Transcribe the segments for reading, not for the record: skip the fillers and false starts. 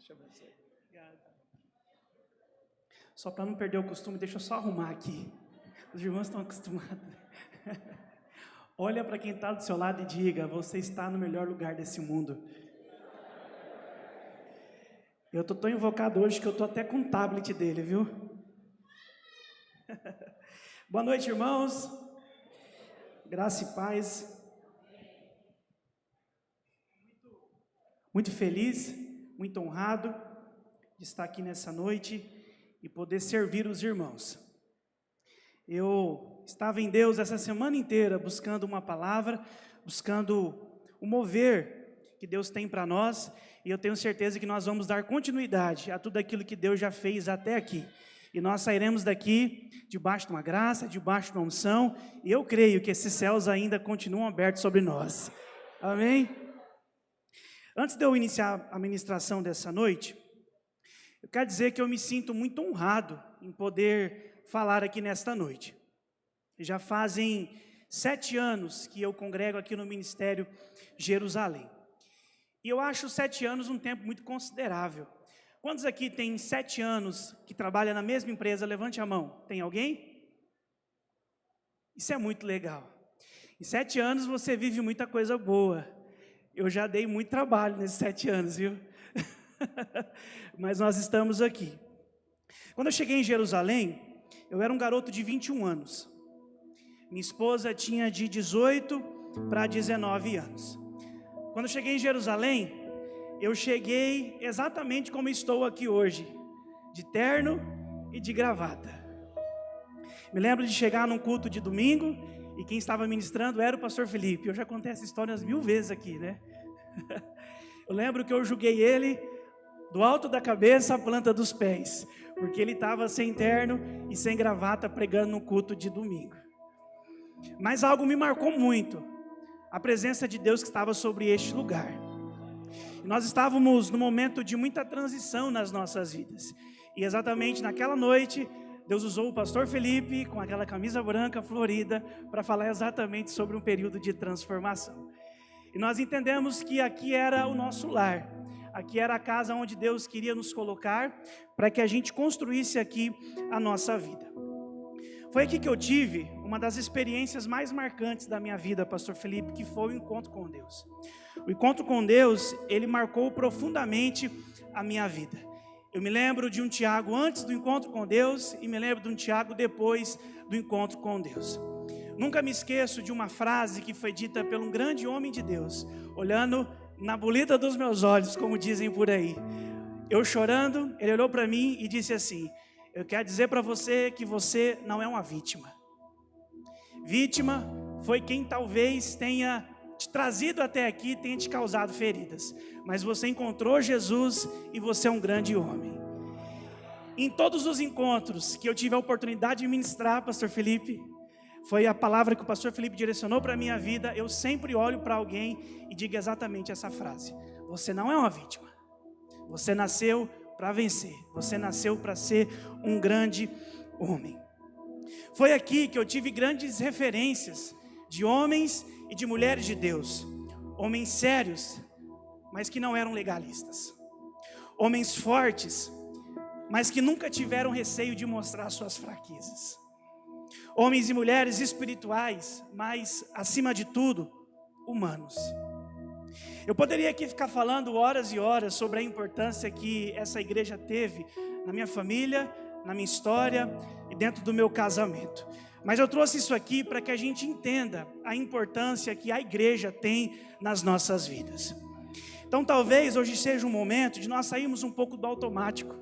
Deixa eu abençoe. Obrigado. Só para não perder o costume, deixa eu só arrumar aqui. Os irmãos estão acostumados. Olha para quem está do seu lado e diga: você está no melhor lugar desse mundo. Eu estou tão invocado hoje que eu estou até com o tablet dele, viu? Boa noite, irmãos. Graça e paz. Muito feliz, muito honrado de estar aqui nessa noite e poder servir os irmãos. Eu estava em Deus essa semana inteira buscando uma palavra, buscando o mover que Deus tem para nós, e eu tenho certeza que nós vamos dar continuidade a tudo aquilo que Deus já fez até aqui. E nós sairemos daqui debaixo de uma graça, debaixo de uma unção, e eu creio que esses céus ainda continuam abertos sobre nós. Amém? Antes de eu iniciar a ministração dessa noite, eu quero dizer que eu me sinto muito honrado em poder falar aqui nesta noite. Já fazem 7 anos que eu congrego aqui no Ministério Jerusalém. E eu acho 7 anos um tempo muito considerável. Quantos aqui tem 7 anos que trabalha na mesma empresa? Levante a mão. Tem alguém? Isso é muito legal. Em 7 anos você vive muita coisa boa. Eu já dei muito trabalho nesses 7 anos, viu? Mas nós estamos aqui. Quando eu cheguei em Jerusalém, eu era um garoto de 21 anos. Minha esposa tinha de 18 para 19 anos. Quando eu cheguei em Jerusalém, eu cheguei exatamente como estou aqui hoje, de terno e de gravata. Me lembro de chegar num culto de domingo, e quem estava ministrando era o pastor Felipe. Eu já contei essa história umas 1000 vezes aqui, né? Eu lembro que eu julguei ele do alto da cabeça à planta dos pés, porque ele estava sem terno e sem gravata pregando no culto de domingo. Mas algo me marcou muito, a presença de Deus que estava sobre este lugar. Nós estávamos num momento de muita transição nas nossas vidas, e exatamente naquela noite, Deus usou o pastor Felipe com aquela camisa branca florida para falar exatamente sobre um período de transformação. E nós entendemos que aqui era o nosso lar, aqui era a casa onde Deus queria nos colocar para que a gente construísse aqui a nossa vida. Foi aqui que eu tive uma das experiências mais marcantes da minha vida, pastor Felipe, que foi o encontro com Deus. O encontro com Deus, ele marcou profundamente a minha vida. Eu me lembro de um Tiago antes do encontro com Deus e me lembro de um Tiago depois do encontro com Deus. Nunca me esqueço de uma frase que foi dita por um grande homem de Deus, olhando na bolita dos meus olhos, como dizem por aí. Eu chorando, ele olhou para mim e disse assim: eu quero dizer para você que você não é uma vítima. Vítima foi quem talvez tenha te trazido até aqui, tenha te causado feridas. Mas você encontrou Jesus e você é um grande homem. Em todos os encontros que eu tive a oportunidade de ministrar, pastor Felipe, foi a palavra que o pastor Felipe direcionou para a minha vida. Eu sempre olho para alguém e digo exatamente essa frase: você não é uma vítima. Você nasceu para vencer. Você nasceu para ser um grande homem. Foi aqui que eu tive grandes referências de homens e de mulheres de Deus. Homens sérios, mas que não eram legalistas. Homens fortes, mas que nunca tiveram receio de mostrar suas fraquezas. Homens e mulheres espirituais, mas, acima de tudo, humanos. Eu poderia aqui ficar falando horas e horas sobre a importância que essa igreja teve na minha família, na minha história e dentro do meu casamento. Mas eu trouxe isso aqui para que a gente entenda a importância que a igreja tem nas nossas vidas. Então talvez hoje seja um momento de nós sairmos um pouco do automático,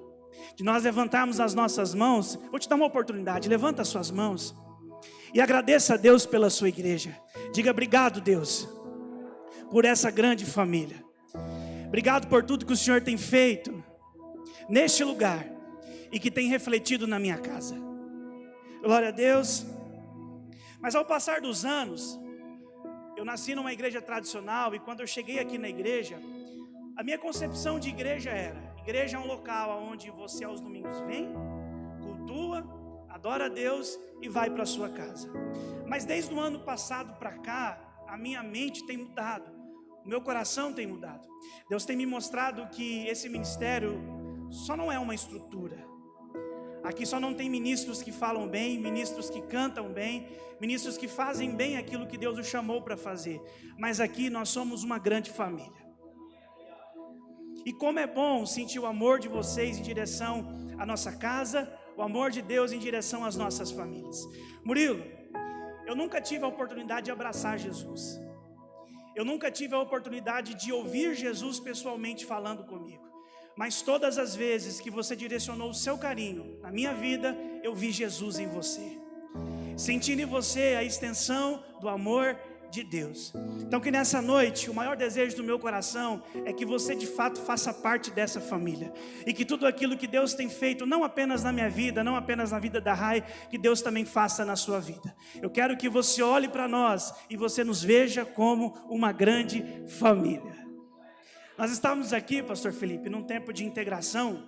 de nós levantarmos as nossas mãos. Vou te dar uma oportunidade, levanta as suas mãos e agradeça a Deus pela sua igreja. Diga: obrigado, Deus, por essa grande família. Obrigado por tudo que o Senhor tem feito neste lugar e que tem refletido na minha casa. Glória a Deus. Mas ao passar dos anos, eu nasci numa igreja tradicional, e quando eu cheguei aqui na igreja, a minha concepção de igreja era: igreja é um local onde você aos domingos vem, cultua, adora a Deus e vai para a sua casa. Mas desde o ano passado para cá, a minha mente tem mudado. o meu coração tem mudado. Deus tem me mostrado que esse ministério só não é uma estrutura. Aqui só não tem ministros que falam bem, ministros que cantam bem, ministros que fazem bem aquilo que Deus os chamou para fazer. Mas aqui nós somos uma grande família. E como é bom sentir o amor de vocês em direção à nossa casa, o amor de Deus em direção às nossas famílias. Murilo, eu nunca tive a oportunidade de abraçar Jesus. Eu nunca tive a oportunidade de ouvir Jesus pessoalmente falando comigo. Mas todas as vezes que você direcionou o seu carinho na minha vida, eu vi Jesus em você. Sentindo em você a extensão do amor de Deus. Então que nessa noite, o maior desejo do meu coração é que você de fato faça parte dessa família. E que tudo aquilo que Deus tem feito, não apenas na minha vida, não apenas na vida da Rai, que Deus também faça na sua vida. Eu quero que você olhe para nós e você nos veja como uma grande família. Nós estávamos aqui, pastor Felipe, num tempo de integração,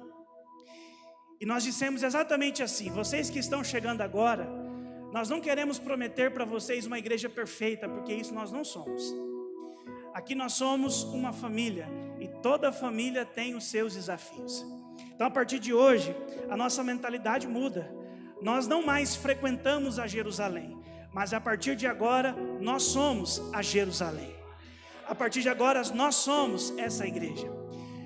e nós dissemos exatamente assim: vocês que estão chegando agora, nós não queremos prometer para vocês uma igreja perfeita, porque isso nós não somos. Aqui nós somos uma família, e toda família tem os seus desafios. Então a partir de hoje, a nossa mentalidade muda. Nós não mais frequentamos a Jerusalém, mas a partir de agora, nós somos a Jerusalém. A partir de agora nós somos essa igreja.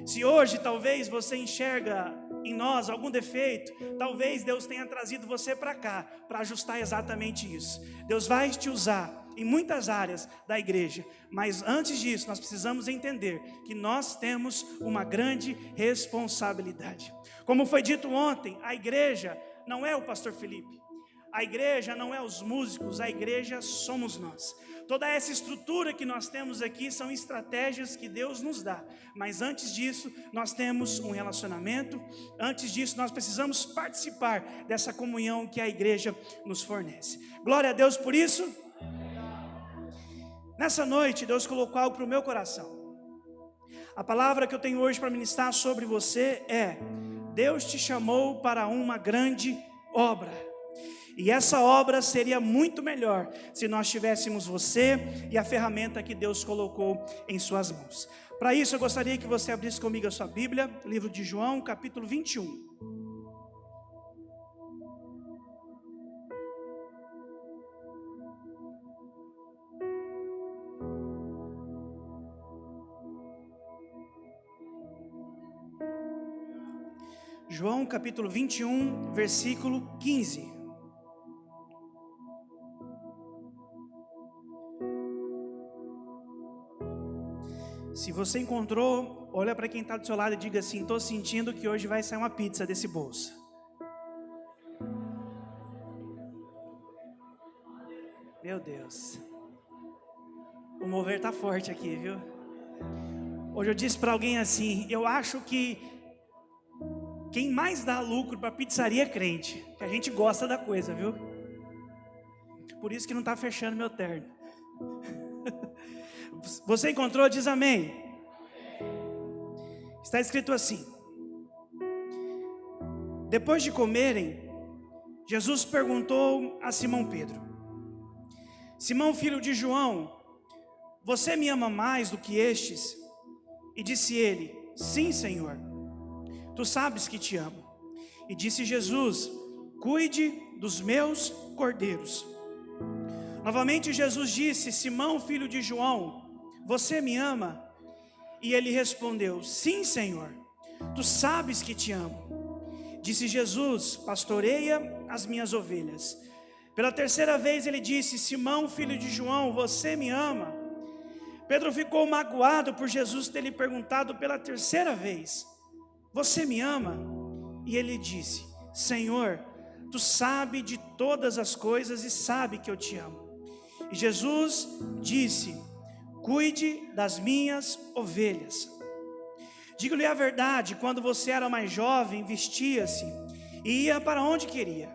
Se hoje talvez você enxerga em nós algum defeito, talvez Deus tenha trazido você para cá, para ajustar exatamente isso. Deus vai te usar em muitas áreas da igreja, mas antes disso nós precisamos entender que nós temos uma grande responsabilidade. Como foi dito ontem, a igreja não é o pastor Felipe, a igreja não é os músicos, a igreja somos nós. Toda essa estrutura que nós temos aqui são estratégias que Deus nos dá. Mas antes disso, nós temos um relacionamento. Antes disso, nós precisamos participar dessa comunhão que a igreja nos fornece. Glória a Deus por isso. Nessa noite, Deus colocou algo para o meu coração. A palavra que eu tenho hoje para ministrar sobre você é: Deus te chamou para uma grande obra. E essa obra seria muito melhor se nós tivéssemos você e a ferramenta que Deus colocou em suas mãos. Para isso eu gostaria que você abrisse comigo a sua Bíblia, livro de João, capítulo 21. João capítulo 21, versículo 15. Se você encontrou, olha para quem está do seu lado e diga assim: estou sentindo que hoje vai sair uma pizza desse bolso. Meu Deus, o mover está forte aqui, viu? Hoje eu disse para alguém assim: eu acho que quem mais dá lucro para pizzaria é crente, que a gente gosta da coisa, viu? Por isso que não está fechando meu terno. Você encontrou? Diz amém. Está escrito assim: depois de comerem, Jesus perguntou a Simão Pedro: Simão, filho de João, você me ama mais do que estes? E disse ele: sim, Senhor, tu sabes que te amo. E disse Jesus: cuide dos meus cordeiros. Novamente Jesus disse: Simão, filho de João, você me ama? E ele respondeu: sim, Senhor, tu sabes que te amo. Disse Jesus: pastoreia as minhas ovelhas. Pela terceira vez ele disse: Simão, filho de João, você me ama? Pedro ficou magoado por Jesus ter lhe perguntado pela terceira vez: você me ama? E ele disse: Senhor, tu sabes de todas as coisas e sabe que eu te amo. E Jesus disse: cuide das minhas ovelhas. Digo-lhe a verdade, quando você era mais jovem, vestia-se e ia para onde queria.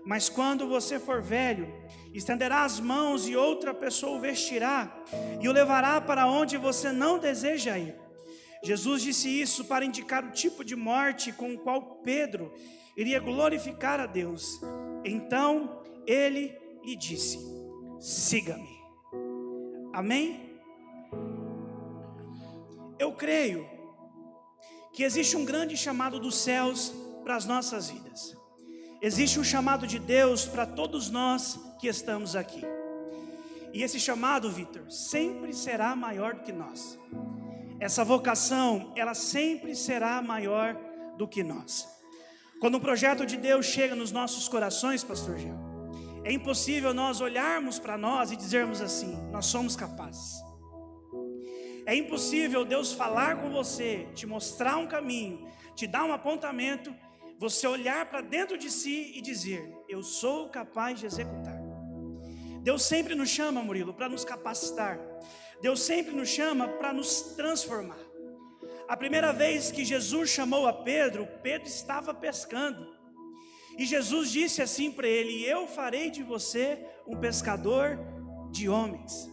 Mas quando você for velho, estenderá as mãos e outra pessoa o vestirá e o levará para onde você não deseja ir. Jesus disse isso para indicar o tipo de morte com o qual Pedro iria glorificar a Deus. Então ele lhe disse: siga-me. Amém? eu creio que existe um grande chamado dos céus para as nossas vidas. Existe um chamado de Deus para todos nós que estamos aqui. E esse chamado, Vitor, sempre será maior do que nós. Essa vocação, ela sempre será maior do que nós. Quando um projeto de Deus chega nos nossos corações, pastor Gil, é impossível nós olharmos para nós e dizermos assim: nós somos capazes. É impossível Deus falar com você, te mostrar um caminho, te dar um apontamento, você olhar para dentro de si e dizer: eu sou capaz de executar. Deus sempre nos chama, Murilo, para nos capacitar. Deus sempre nos chama para nos transformar. A primeira vez que Jesus chamou a Pedro, Pedro estava pescando. E Jesus disse assim para ele: eu farei de você um pescador de homens.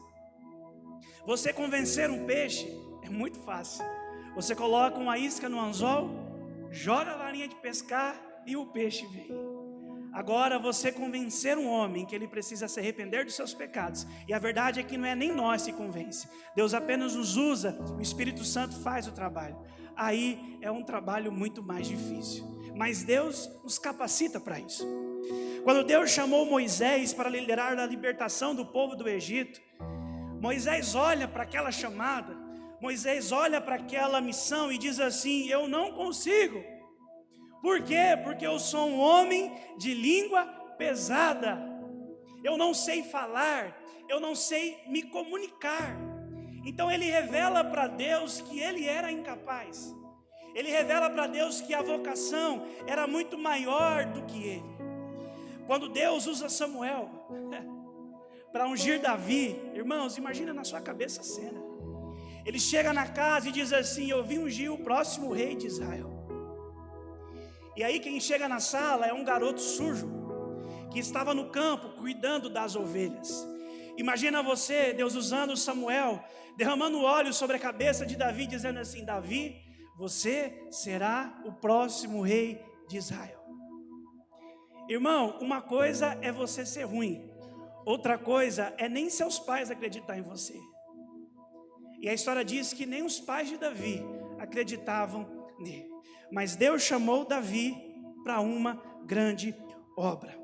Você convencer um peixe é muito fácil. Você coloca uma isca no anzol, joga a varinha de pescar e o peixe vem. Agora você convencer um homem que ele precisa se arrepender dos seus pecados, e a verdade é que não é nem nós que convence, Deus apenas nos usa, o Espírito Santo faz o trabalho. Aí é um trabalho muito mais difícil, mas Deus nos capacita para isso. Quando Deus chamou Moisés para liderar a libertação do povo do Egito, Moisés olha para aquela chamada, Moisés olha para aquela missão e diz assim: eu não consigo. Por quê? Porque eu sou um homem de língua pesada. Eu não sei falar, eu não sei me comunicar. Então ele revela para Deus que ele era incapaz. Ele revela para Deus que a vocação era muito maior do que ele. Quando Deus usa Samuel para ungir Davi, irmãos, imagina na sua cabeça a cena. Ele chega na casa e diz assim: eu vim ungir o próximo rei de Israel. E aí quem chega na sala é um garoto sujo, que estava no campo cuidando das ovelhas. Imagina você, Deus usando Samuel, derramando óleo sobre a cabeça de Davi, dizendo assim: Davi, você será o próximo rei de Israel. Irmão, uma coisa é você ser ruim, outra coisa é nem seus pais acreditar em você. E a história diz que nem os pais de Davi acreditavam nele. Mas Deus chamou Davi para uma grande obra.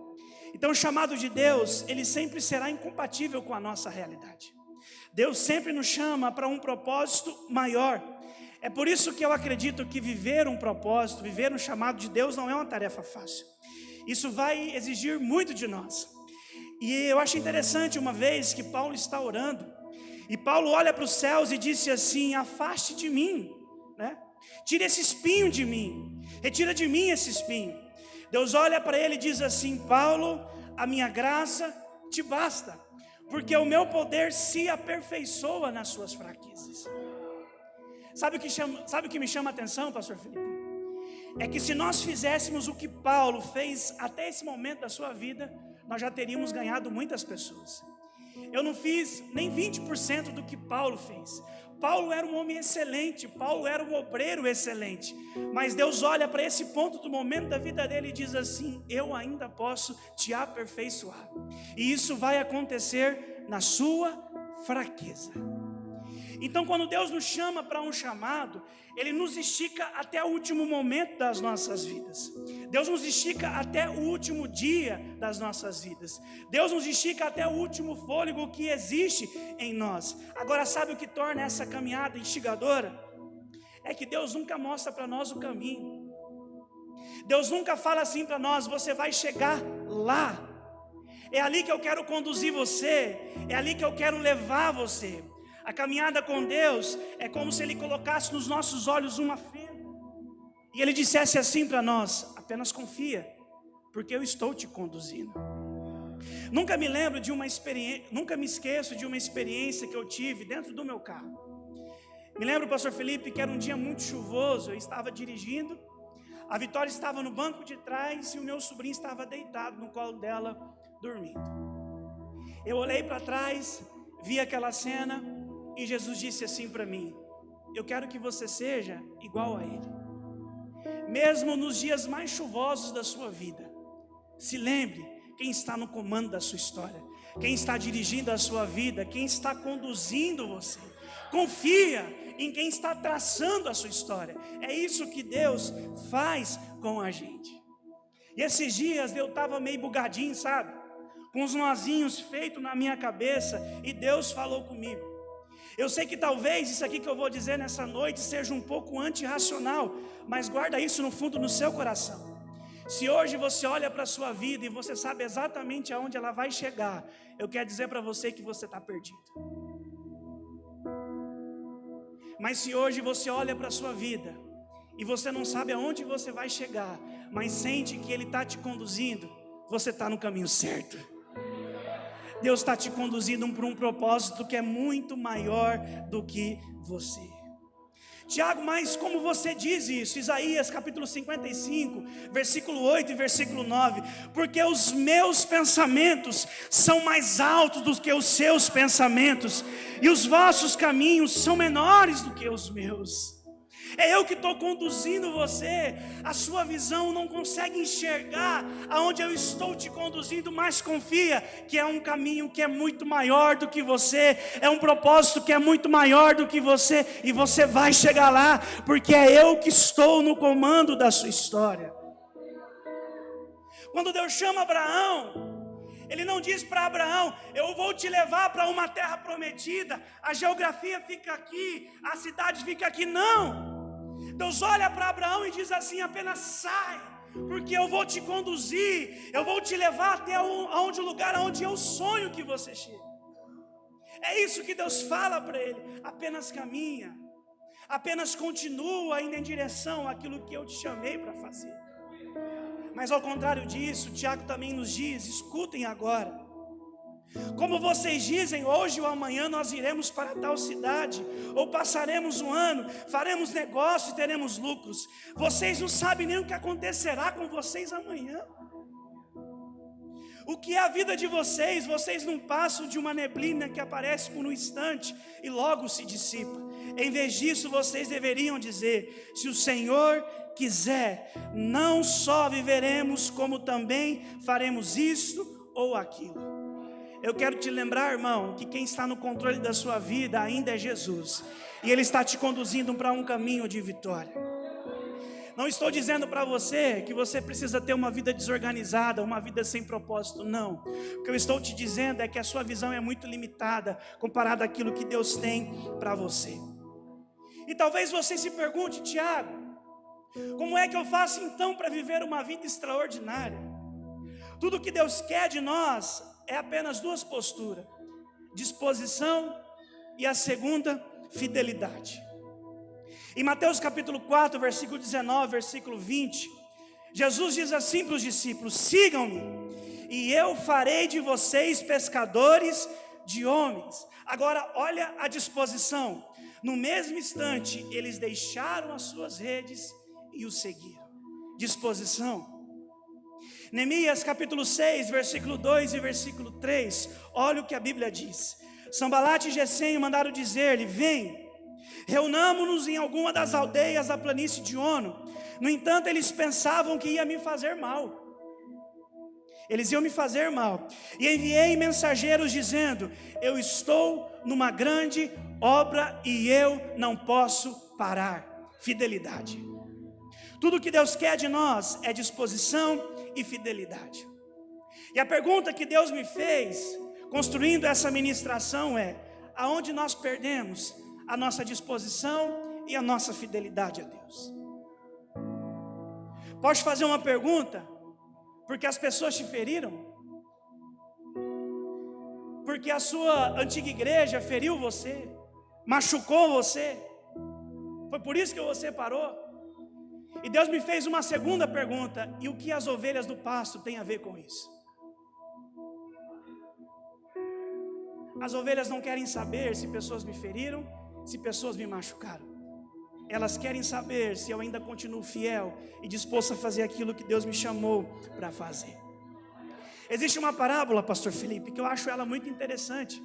Então o chamado de Deus, ele sempre será incompatível com a nossa realidade. Deus sempre nos chama para um propósito maior. É por isso que eu acredito que viver um propósito, viver um chamado de Deus não é uma tarefa fácil. Isso vai exigir muito de nós. E eu acho interessante uma vez que Paulo está orando, e Paulo olha para os céus e disse assim: afaste de mim, né? Tira esse espinho de mim, retira de mim esse espinho. Deus olha para ele e diz assim: Paulo, a minha graça te basta, porque o meu poder se aperfeiçoa nas suas fraquezas. Sabe o que me chama a atenção, pastor Felipe? É que se nós fizéssemos o que Paulo fez até esse momento da sua vida, nós já teríamos ganhado muitas pessoas. Eu não fiz nem 20% do que Paulo fez. Paulo era um homem excelente, Paulo era um obreiro excelente, mas Deus olha para esse ponto do momento da vida dele e diz assim: eu ainda posso te aperfeiçoar, e isso vai acontecer na sua fraqueza. Então quando Deus nos chama para um chamado, Ele nos estica até o último momento das nossas vidas. Deus nos estica até o último dia das nossas vidas. Deus nos estica até o último fôlego que existe em nós. Agora, sabe o que torna essa caminhada instigadora? É que Deus nunca mostra para nós o caminho. Deus nunca fala assim para nós: você vai chegar lá. É ali que eu quero conduzir você, é ali que eu quero levar você. A caminhada com Deus é como se Ele colocasse nos nossos olhos uma fenda e Ele dissesse assim para nós: apenas confia, porque eu estou te conduzindo. Nunca me lembro de uma experiência, nunca me esqueço de uma experiência que eu tive dentro do meu carro. Me lembro, pastor Felipe, que era um dia muito chuvoso, eu estava dirigindo, a Vitória estava no banco de trás e o meu sobrinho estava deitado no colo dela, dormindo. Eu olhei para trás, vi aquela cena, e Jesus disse assim para mim: eu quero que você seja igual a Ele. Mesmo nos dias mais chuvosos da sua vida, se lembre quem está no comando da sua história, quem está dirigindo a sua vida, quem está conduzindo você. Confia em quem está traçando a sua história. É isso que Deus faz com a gente. E esses dias eu estava meio bugadinho, sabe? Com uns nozinhos feitos na minha cabeça, e Deus falou comigo. Eu sei que talvez isso aqui que eu vou dizer nessa noite seja um pouco antirracional, mas guarda isso no fundo do seu coração. Se hoje você olha para a sua vida e você sabe exatamente aonde ela vai chegar, eu quero dizer para você que você está perdido. Mas se hoje você olha para a sua vida e você não sabe aonde você vai chegar, mas sente que Ele está te conduzindo, você está no caminho certo. Deus está te conduzindo para um propósito que é muito maior do que você. Tiago, mas como você diz isso? Isaías capítulo 55, versículo 8 e versículo 9. Porque os meus pensamentos são mais altos do que os seus pensamentos, e os vossos caminhos são menores do que os meus. É eu que estou conduzindo você. A sua visão não consegue enxergar aonde eu estou te conduzindo, mas confia que é um caminho que é muito maior do que você, é um propósito que é muito maior do que você, e você vai chegar lá, porque é eu que estou no comando da sua história. Quando Deus chama Abraão, Ele não diz para Abraão: eu vou te levar para uma terra prometida, a geografia fica aqui, a cidade fica aqui. Não. Deus olha para Abraão e diz assim: apenas sai, porque eu vou te conduzir, eu vou te levar até o lugar onde eu sonho que você chegue. É isso que Deus fala para ele: apenas caminha, apenas continua indo em direção àquilo que eu te chamei para fazer. Mas ao contrário disso, Tiago também nos diz: escutem agora. Como vocês dizem, hoje ou amanhã nós iremos para tal cidade, ou passaremos um ano, faremos negócio e teremos lucros. Vocês não sabem nem o que acontecerá com vocês amanhã. O que é a vida de vocês? Vocês não passam de uma neblina que aparece por um instante e logo se dissipa. Em vez disso, vocês deveriam dizer: se o Senhor quiser, não só viveremos, como também faremos isto ou aquilo. Eu quero te lembrar, irmão, que quem está no controle da sua vida ainda é Jesus, e Ele está te conduzindo para um caminho de vitória. Não estou dizendo para você que você precisa ter uma vida desorganizada, uma vida sem propósito, não. O que eu estou te dizendo é que a sua visão é muito limitada comparada àquilo que Deus tem para você. E talvez você se pergunte: Tiago, como é que eu faço então para viver uma vida extraordinária? Tudo que Deus quer de nós é apenas duas posturas: disposição e a segunda, fidelidade. Em Mateus capítulo 4, versículo 19, versículo 20, Jesus diz assim para os discípulos: sigam-me, e eu farei de vocês pescadores de homens. Agora olha a disposição. No mesmo instante, eles deixaram as suas redes e o seguiram. Disposição. Neemias capítulo 6, versículo 2 e versículo 3, olha o que a Bíblia diz. Sanbalate e Gesem mandaram dizer-lhe: vem, reunamo-nos em alguma das aldeias da planície de Ono. No entanto, eles pensavam que ia me fazer mal. Eles iam me fazer mal. E enviei mensageiros dizendo: eu estou numa grande obra e eu não posso parar. Fidelidade. Tudo que Deus quer de nós é disposição e fidelidade. E a pergunta que Deus me fez, construindo essa ministração, é: aonde nós perdemos a nossa disposição e a nossa fidelidade a Deus? Posso fazer uma pergunta? Porque as pessoas te feriram? Porque a sua antiga igreja feriu você, machucou você? Foi por isso que você parou? E Deus me fez uma segunda pergunta: e o que as ovelhas do pasto têm a ver com isso? As ovelhas não querem saber se pessoas me feriram, se pessoas me machucaram. Elas querem saber se eu ainda continuo fiel e disposto a fazer aquilo que Deus me chamou para fazer. Existe uma parábola, pastor Felipe, que eu acho ela muito interessante.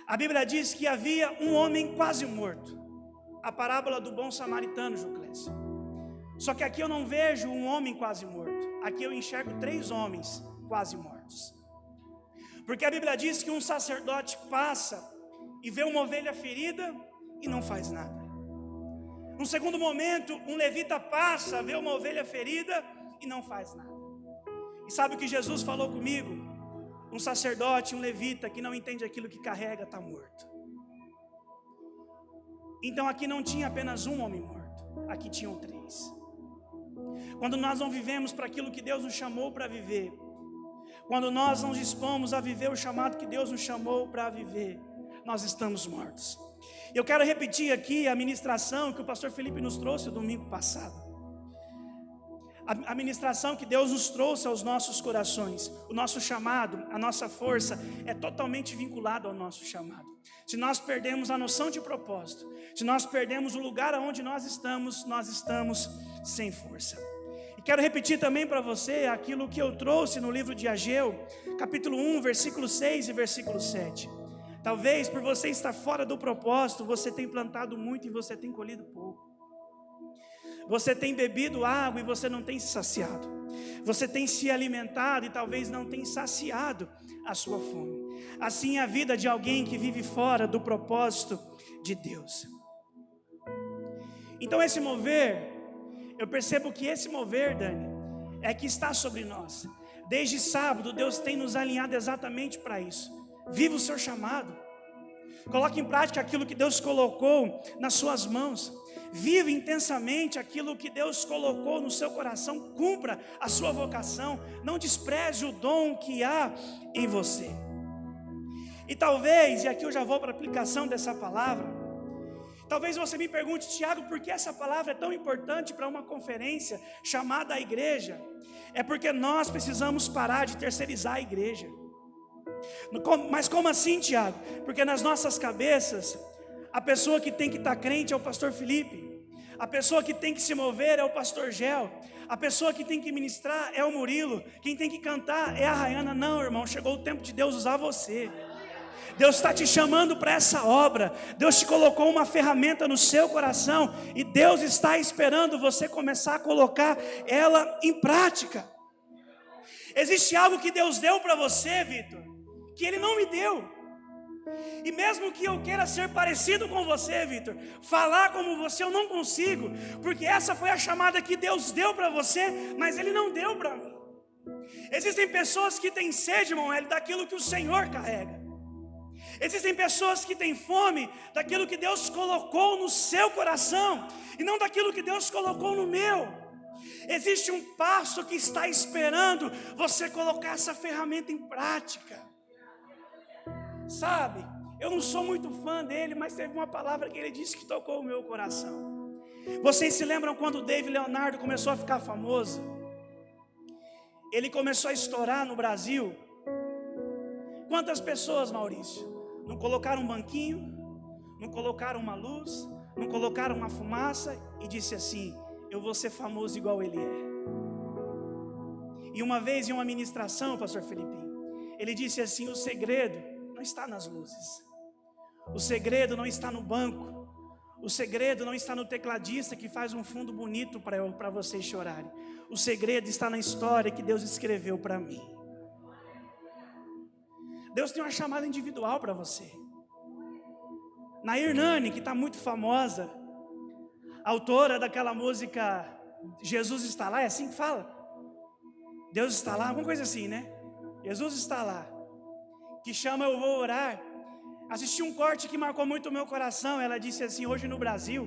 A Bíblia diz que havia um homem quase morto. A parábola do bom samaritano, Juclésio. Só que aqui eu não vejo um homem quase morto. Aqui eu enxergo 3 homens quase mortos. Porque a Bíblia diz que um sacerdote passa e vê uma ovelha ferida e não faz nada. Num segundo momento, um levita passa, vê uma ovelha ferida e não faz nada. E sabe o que Jesus falou comigo? Um sacerdote, um levita que não entende aquilo que carrega está morto. Então aqui não tinha apenas um homem morto, aqui tinham 3. Quando nós não vivemos para aquilo que Deus nos chamou para viver, quando nós não dispomos a viver o chamado que Deus nos chamou para viver, nós estamos mortos. Eu quero repetir aqui a ministração que o pastor Felipe nos trouxe no domingo passado. A ministração que Deus nos trouxe aos nossos corações. O nosso chamado, a nossa força é totalmente vinculado ao nosso chamado. Se nós perdemos a noção de propósito, se nós perdemos o lugar onde nós estamos sem força. E quero repetir também para você aquilo que eu trouxe no livro de Ageu, capítulo 1, versículo 6 e versículo 7. Talvez por você estar fora do propósito, você tem plantado muito e você tem colhido pouco. Você tem bebido água e você não tem se saciado. Você tem se alimentado e talvez não tem saciado a sua fome. Assim é a vida de alguém que vive fora do propósito de Deus. Então esse mover, eu percebo que esse mover, Dani, é que está sobre nós. Desde sábado, Deus tem nos alinhado exatamente para isso. Viva o seu chamado. Coloque em prática aquilo que Deus colocou nas suas mãos. Viva intensamente aquilo que Deus colocou no seu coração. Cumpra a sua vocação. Não despreze o dom que há em você. E talvez, e aqui eu já vou para a aplicação dessa palavra, talvez você me pergunte, Tiago, por que essa palavra é tão importante para uma conferência chamada a igreja? É porque nós precisamos parar de terceirizar a igreja. Mas como assim, Tiago? Porque nas nossas cabeças, a pessoa que tem que estar crente é o pastor Felipe, a pessoa que tem que se mover é o pastor Gel, a pessoa que tem que ministrar é o Murilo, quem tem que cantar é a Rayana. Não, irmão, chegou o tempo de Deus usar você. Deus está te chamando para essa obra. Deus te colocou uma ferramenta no seu coração e Deus está esperando você começar a colocar ela em prática. Existe algo que Deus deu para você, Vitor, que Ele não me deu. E mesmo que eu queira ser parecido com você, Vitor, falar como você, eu não consigo, porque essa foi a chamada que Deus deu para você, mas Ele não deu para mim. Existem pessoas que têm sede, irmão, daquilo que o Senhor carrega. Existem pessoas que têm fome daquilo que Deus colocou no seu coração e não daquilo que Deus colocou no meu. Existe um passo que está esperando você colocar essa ferramenta em prática. Sabe, eu não sou muito fã dele, mas teve uma palavra que ele disse que tocou o meu coração. Vocês se lembram quando o David Leonardo começou a ficar famoso? Ele começou a estourar no Brasil. Quantas pessoas, Maurício, não colocaram um banquinho, não colocaram uma luz, não colocaram uma fumaça e disse assim: eu vou ser famoso igual ele é. E uma vez em uma ministração, pastor Felipinho, ele disse assim: o segredo não está nas luzes, o segredo não está no banco, o segredo não está no tecladista que faz um fundo bonito para vocês chorarem. O segredo está na história que Deus escreveu para mim. Deus tem uma chamada individual para você. Nair Nani, que está muito famosa, autora daquela música Jesus está lá, é assim que fala? Deus está lá, alguma coisa assim, né? Jesus está lá, que chama Eu Vou Orar. Assisti um corte que marcou muito o meu coração. Ela disse assim: hoje no Brasil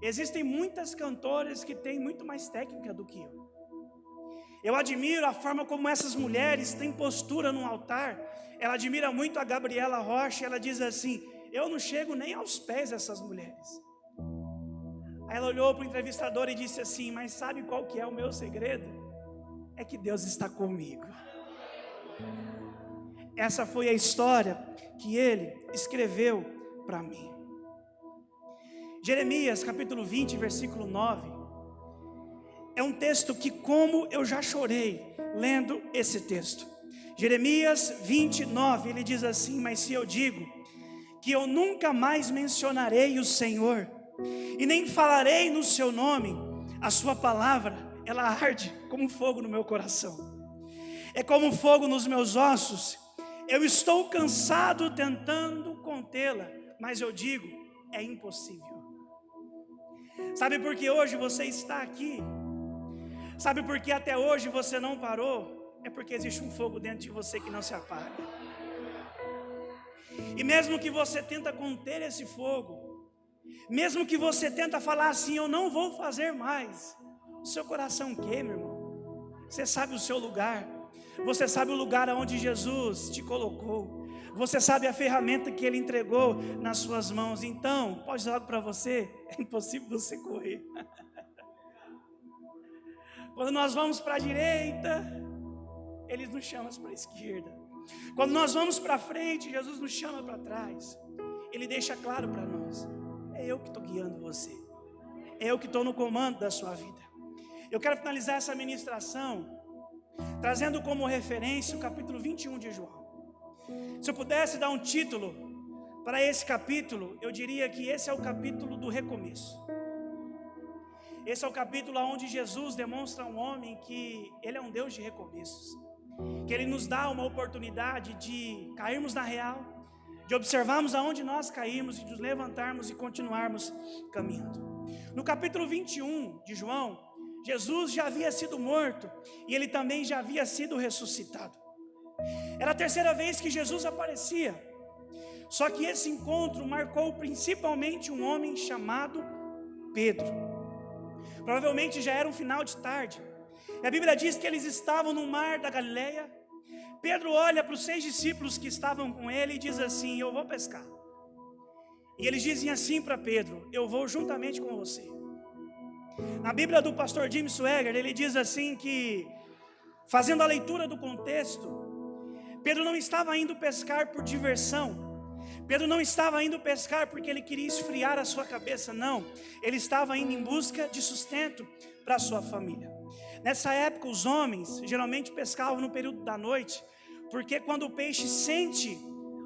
existem muitas cantoras que têm muito mais técnica do que eu. Eu admiro a forma como essas mulheres têm postura no altar. Ela admira muito a Gabriela Rocha. Ela diz assim: eu não chego nem aos pés dessas mulheres. Aí ela olhou para o entrevistador e disse assim: mas sabe qual que é o meu segredo? É que Deus está comigo. Essa foi a história que ele escreveu para mim. Jeremias capítulo 20, versículo 9. É um texto que, como eu já chorei lendo esse texto. Jeremias 29, ele diz assim: mas se eu digo que eu nunca mais mencionarei o Senhor, e nem falarei no seu nome, a sua palavra, ela arde como fogo no meu coração. É como fogo nos meus ossos. Eu estou cansado tentando contê-la, mas eu digo: é impossível. Sabe por que hoje você está aqui? Sabe por que até hoje você não parou? É porque existe um fogo dentro de você que não se apaga. E mesmo que você tenta conter esse fogo, mesmo que você tenta falar assim, eu não vou fazer mais, o seu coração queima, irmão. Você sabe o seu lugar, você sabe o lugar onde Jesus te colocou, você sabe a ferramenta que Ele entregou nas suas mãos. Então, pode dizer algo para você, é impossível você correr. Quando nós vamos para a direita, Ele nos chama para a esquerda. Quando nós vamos para frente, Jesus nos chama para trás. Ele deixa claro para nós, é eu que estou guiando você, é eu que estou no comando da sua vida. Eu quero finalizar essa ministração trazendo como referência o capítulo 21 de João. Se eu pudesse dar um título para esse capítulo, eu diria que esse é o capítulo do recomeço. Esse é o capítulo onde Jesus demonstra a um homem que Ele é um Deus de recomeços, que Ele nos dá uma oportunidade de cairmos na real, de observarmos aonde nós caímos e de nos levantarmos e continuarmos caminhando. No capítulo 21 de João, Jesus já havia sido morto e Ele também já havia sido ressuscitado. Era a terceira vez que Jesus aparecia. Só que esse encontro marcou principalmente um homem chamado Pedro. Provavelmente já era um final de tarde. E a Bíblia diz que eles estavam no mar da Galileia. Pedro olha para os 6 discípulos que estavam com ele e diz assim, eu vou pescar. E eles dizem assim para Pedro, eu vou juntamente com você. Na Bíblia do pastor Jim Swagger, ele diz assim que, fazendo a leitura do contexto, Pedro não estava indo pescar por diversão. Pedro não estava indo pescar porque ele queria esfriar a sua cabeça, não. Ele estava indo em busca de sustento para a sua família. Nessa época, os homens geralmente pescavam no período da noite, porque quando o peixe sente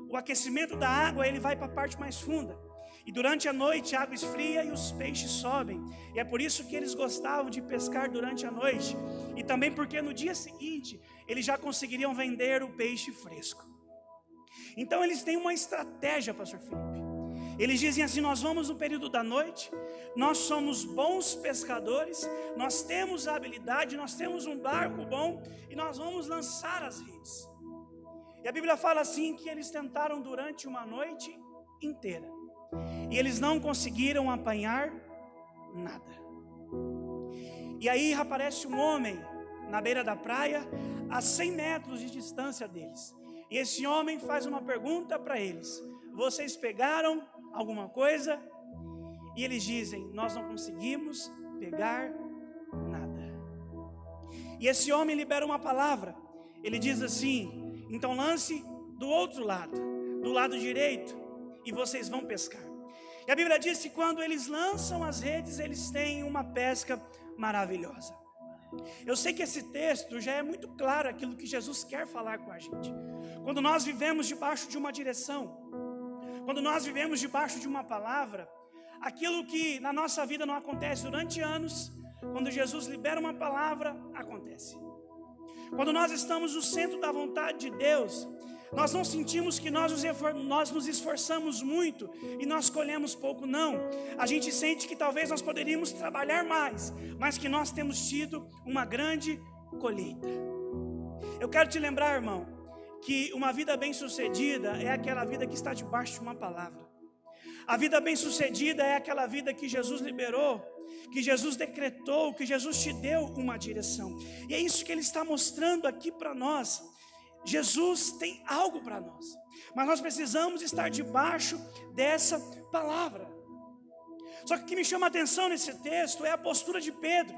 o aquecimento da água, ele vai para a parte mais funda. E durante a noite a água esfria e os peixes sobem. E é por isso que eles gostavam de pescar durante a noite. E também porque no dia seguinte eles já conseguiriam vender o peixe fresco. Então eles têm uma estratégia, pastor Felipe. Eles dizem assim, nós vamos no período da noite, nós somos bons pescadores, nós temos a habilidade, nós temos um barco bom e nós vamos lançar as redes. E a Bíblia fala assim que eles tentaram durante uma noite inteira. E eles não conseguiram apanhar nada. E aí aparece um homem na beira da praia, a 100 metros de distância deles. E esse homem faz uma pergunta para eles: vocês pegaram alguma coisa? E eles dizem: nós não conseguimos pegar nada. E esse homem libera uma palavra. Ele diz assim: então lance do outro lado, do lado direito, e vocês vão pescar. E a Bíblia diz que quando eles lançam as redes, eles têm uma pesca maravilhosa. Eu sei que esse texto já é muito claro aquilo que Jesus quer falar com a gente. Quando nós vivemos debaixo de uma direção, quando nós vivemos debaixo de uma palavra, aquilo que na nossa vida não acontece durante anos, quando Jesus libera uma palavra, acontece. Quando nós estamos no centro da vontade de Deus, nós não sentimos que nós nos esforçamos muito e nós colhemos pouco, não. A gente sente que talvez nós poderíamos trabalhar mais, mas que nós temos tido uma grande colheita. Eu quero te lembrar, irmão, que uma vida bem-sucedida é aquela vida que está debaixo de uma palavra. A vida bem-sucedida é aquela vida que Jesus liberou, que Jesus decretou, que Jesus te deu uma direção. E é isso que Ele está mostrando aqui para nós. Jesus tem algo para nós, mas nós precisamos estar debaixo dessa palavra. Só que o que me chama a atenção nesse texto é a postura de Pedro,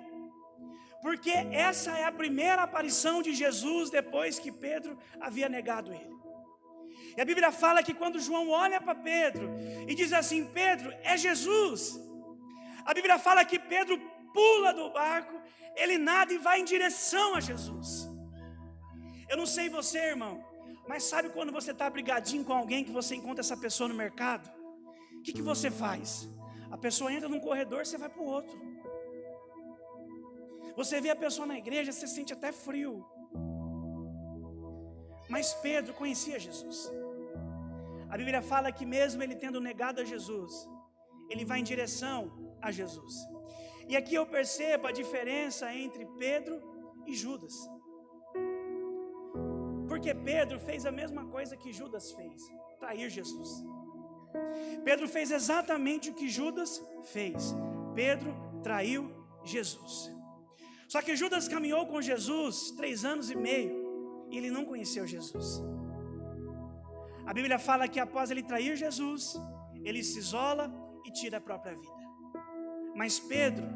porque essa é a primeira aparição de Jesus depois que Pedro havia negado ele. E a Bíblia fala que quando João olha para Pedro e diz assim: Pedro, é Jesus. A Bíblia fala que Pedro pula do barco, ele nada e vai em direção a Jesus. Eu não sei você, irmão, mas sabe quando você está brigadinho com alguém, que você encontra essa pessoa no mercado? O que você faz? A pessoa entra num corredor, você vai para o outro. Você vê a pessoa na igreja, você sente até frio. Mas Pedro conhecia Jesus. A Bíblia fala que mesmo ele tendo negado a Jesus, ele vai em direção a Jesus. E aqui eu percebo a diferença entre Pedro e Judas. Porque Pedro fez a mesma coisa que Judas fez, trair Jesus. Pedro fez exatamente o que Judas fez. Pedro traiu Jesus. Só que Judas caminhou com Jesus 3 anos e meio e ele não conheceu Jesus. A Bíblia fala que após ele trair Jesus, ele se isola e tira a própria vida. Mas Pedro,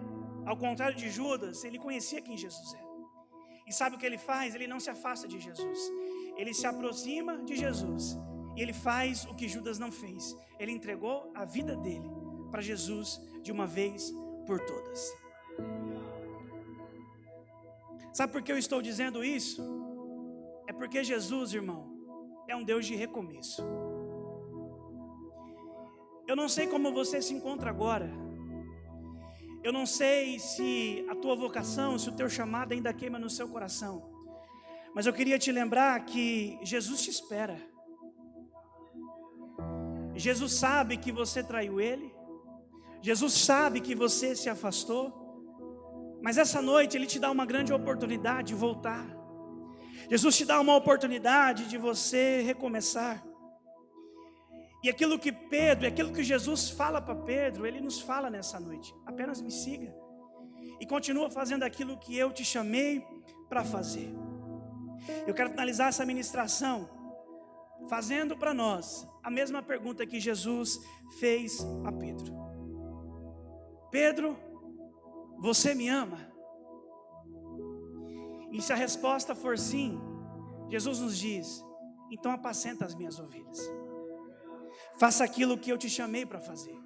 ao contrário de Judas, ele conhecia quem Jesus era. E sabe o que ele faz? Ele não se afasta de Jesus. Ele se aproxima de Jesus. E ele faz o que Judas não fez. Ele entregou a vida dele para Jesus de uma vez por todas. Sabe por que eu estou dizendo isso? É porque Jesus, irmão, é um Deus de recomeço. Eu não sei como você se encontra agora. Eu não sei se a tua vocação, se o teu chamado ainda queima no seu coração. Mas eu queria te lembrar que Jesus te espera. Jesus sabe que você traiu Ele. Jesus sabe que você se afastou. Mas essa noite Ele te dá uma grande oportunidade de voltar. Jesus te dá uma oportunidade de você recomeçar. E aquilo que Jesus fala para Pedro, Ele nos fala nessa noite. Apenas me siga. E continua fazendo aquilo que eu te chamei para fazer. Eu quero finalizar essa ministração fazendo para nós a mesma pergunta que Jesus fez a Pedro. Pedro, você me ama? E se a resposta for sim, Jesus nos diz, então apacenta as minhas ovelhas. Faça aquilo que eu te chamei para fazer.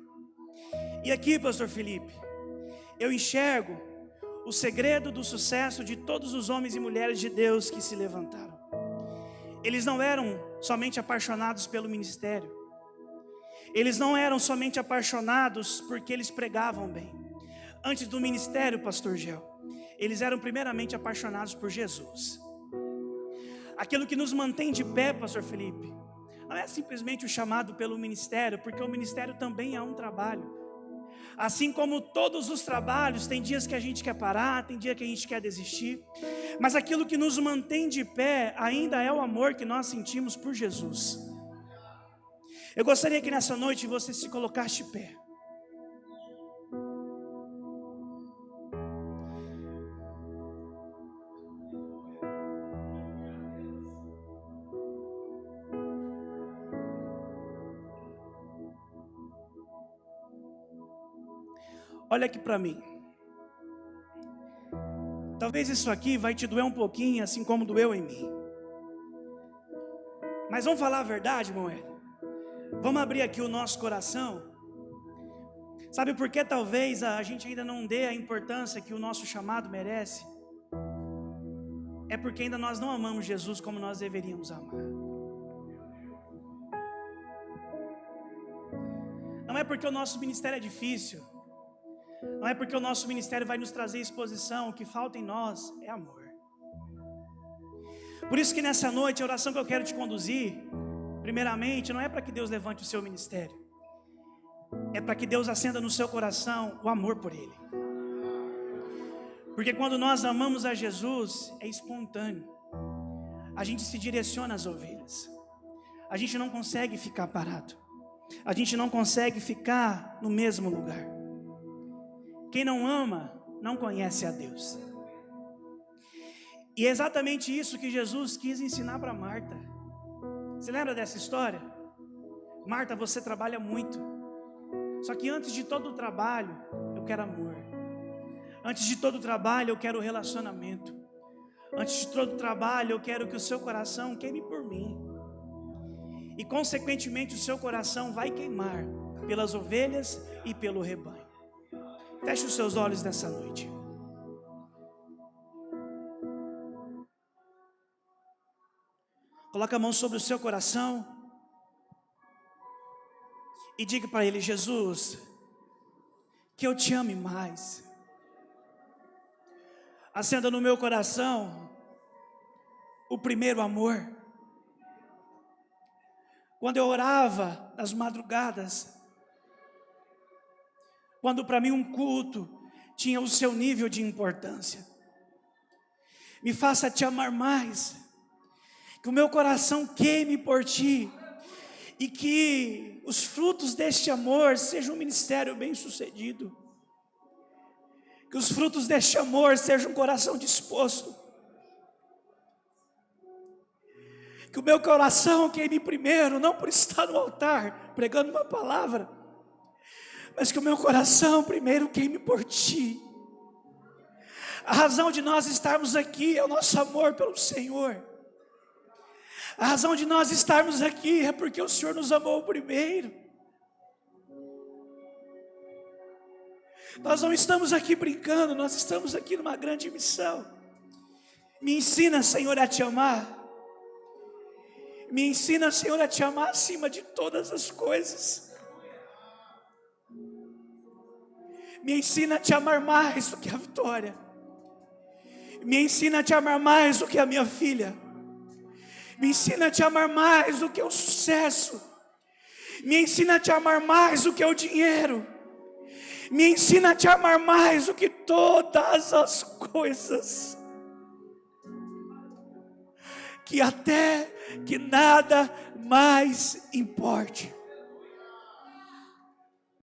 E aqui, pastor Felipe, eu enxergo o segredo do sucesso de todos os homens e mulheres de Deus que se levantaram. Eles não eram somente apaixonados pelo ministério. Eles não eram somente apaixonados porque eles pregavam bem. Antes do ministério, pastor Gel, eles eram primeiramente apaixonados por Jesus. Aquilo que nos mantém de pé, pastor Felipe, não é simplesmente o chamado pelo ministério, porque o ministério também é um trabalho. Assim como todos os trabalhos, tem dias que a gente quer parar, tem dia que a gente quer desistir, mas aquilo que nos mantém de pé ainda é o amor que nós sentimos por Jesus. Eu gostaria que nessa noite você se colocasse de pé. Olha aqui para mim. Talvez isso aqui vai te doer um pouquinho, assim como doeu em mim. Mas vamos falar a verdade, Moed. Vamos abrir aqui o nosso coração. Sabe por que talvez a gente ainda não dê a importância que o nosso chamado merece? É porque ainda nós não amamos Jesus como nós deveríamos amar. Não é porque o nosso ministério é difícil. Não é porque o nosso ministério vai nos trazer exposição. O que falta em nós é amor. Por isso que nessa noite a oração que eu quero te conduzir, primeiramente, não é para que Deus levante o seu ministério. É para que Deus acenda no seu coração o amor por Ele. Porque quando nós amamos a Jesus, é espontâneo. A gente se direciona às ovelhas. A gente não consegue ficar parado. A gente não consegue ficar no mesmo lugar. Quem não ama, não conhece a Deus. E é exatamente isso que Jesus quis ensinar para Marta. Você lembra dessa história? Marta, você trabalha muito. Só que antes de todo o trabalho, eu quero amor. Antes de todo o trabalho, eu quero relacionamento. Antes de todo o trabalho, eu quero que o seu coração queime por mim. E consequentemente o seu coração vai queimar pelas ovelhas e pelo rebanho. Feche os seus olhos nessa noite. Coloque a mão sobre o seu coração e diga para Ele: Jesus, que eu te ame mais. Acenda no meu coração o primeiro amor. Quando eu orava nas madrugadas, quando para mim um culto tinha o seu nível de importância. Me faça te amar mais, que o meu coração queime por ti, e que os frutos deste amor sejam um ministério bem sucedido, que os frutos deste amor sejam um coração disposto, que o meu coração queime primeiro, não por estar no altar pregando uma palavra, mas que o meu coração primeiro queime por ti. A razão de nós estarmos aqui é o nosso amor pelo Senhor. A razão de nós estarmos aqui é porque o Senhor nos amou primeiro. Nós não estamos aqui brincando, nós estamos aqui numa grande missão. Me ensina, Senhor, a te amar. Me ensina, Senhor, a te amar acima de todas as coisas. Me ensina a te amar mais do que a Vitória. Me ensina a te amar mais do que a minha filha. Me ensina a te amar mais do que o sucesso. Me ensina a te amar mais do que o dinheiro. Me ensina a te amar mais do que todas as coisas. Que até que nada mais importe.